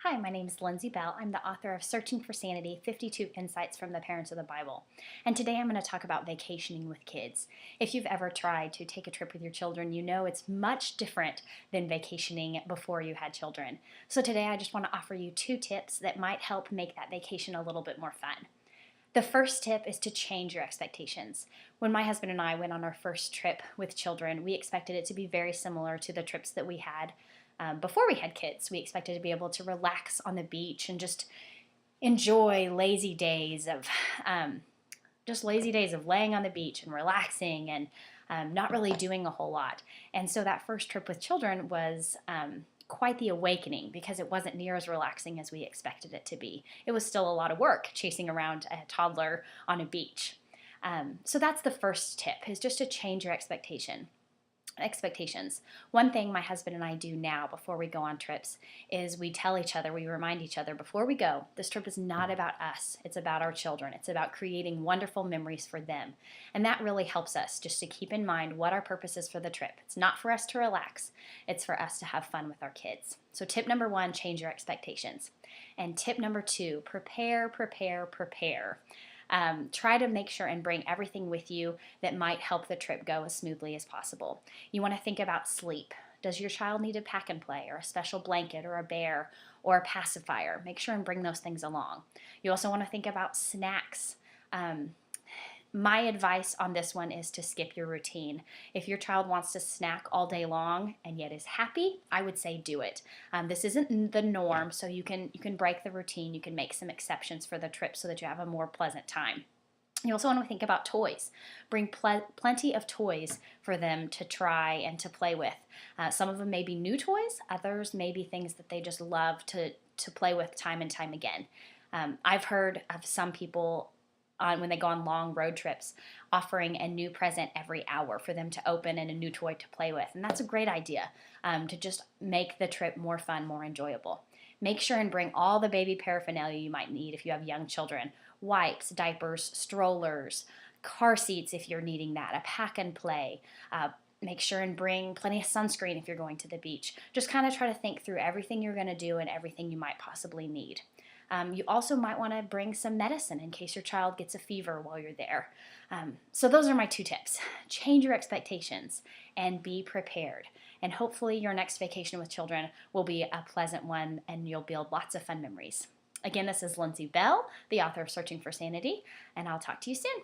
Hi, my name is Lindsay Bell. I'm the author of Searching for Sanity 52 Insights from the Parents of the Bible. And today I'm going to talk about vacationing with kids. If you've ever tried to take a trip with your children, you know it's much different than vacationing before you had children. So today I just want to offer you 2 tips that might help make that vacation a little bit more fun. The first tip is to change your expectations. When my husband and I went on our first trip with children, we expected it to be very similar to the trips that we had before we had kids. We expected to be able to relax on the beach and just enjoy lazy days of laying on the beach and relaxing and not really doing a whole lot. And so that first trip with children was quite the awakening because it wasn't near as relaxing as we expected it to be. It was still a lot of work chasing around a toddler on a beach. So that's the first tip, is just to change your expectations. One thing my husband and I do now before we go on trips is we remind each other before we go, this trip is not about us. It's about our children. It's about creating wonderful memories for them. And that really helps us just to keep in mind what our purpose is for the trip. It's not for us to relax. It's for us to have fun with our kids. So tip number 1, change your expectations. And tip number 2, prepare. Try to make sure and bring everything with you that might help the trip go as smoothly as possible. You want to think about sleep. Does your child need a pack and play or a special blanket or a bear or a pacifier? Make sure and bring those things along. You also want to think about snacks. My advice on this one is to skip your routine. If your child wants to snack all day long and yet is happy, I would say do it. This isn't the norm, so you can break the routine. You can make some exceptions for the trip so that you have a more pleasant time. You also want to think about toys. Bring plenty of toys for them to try and to play with. Some of them may be new toys, others may be things that they just love to play with time and time again. I've heard of some people when they go on long road trips, offering a new present every hour for them to open and a new toy to play with. And that's a great idea to just make the trip more fun, more enjoyable. Make sure and bring all the baby paraphernalia you might need if you have young children. Wipes, diapers, strollers, car seats if you're needing that, a pack and play. Make sure and bring plenty of sunscreen if you're going to the beach. Just kind of try to think through everything you're going to do and everything you might possibly need. You also might want to bring some medicine in case your child gets a fever while you're there. So those are my 2 tips. Change your expectations and be prepared. And hopefully your next vacation with children will be a pleasant one and you'll build lots of fun memories. Again, this is Lindsay Bell, the author of Searching for Sanity, and I'll talk to you soon.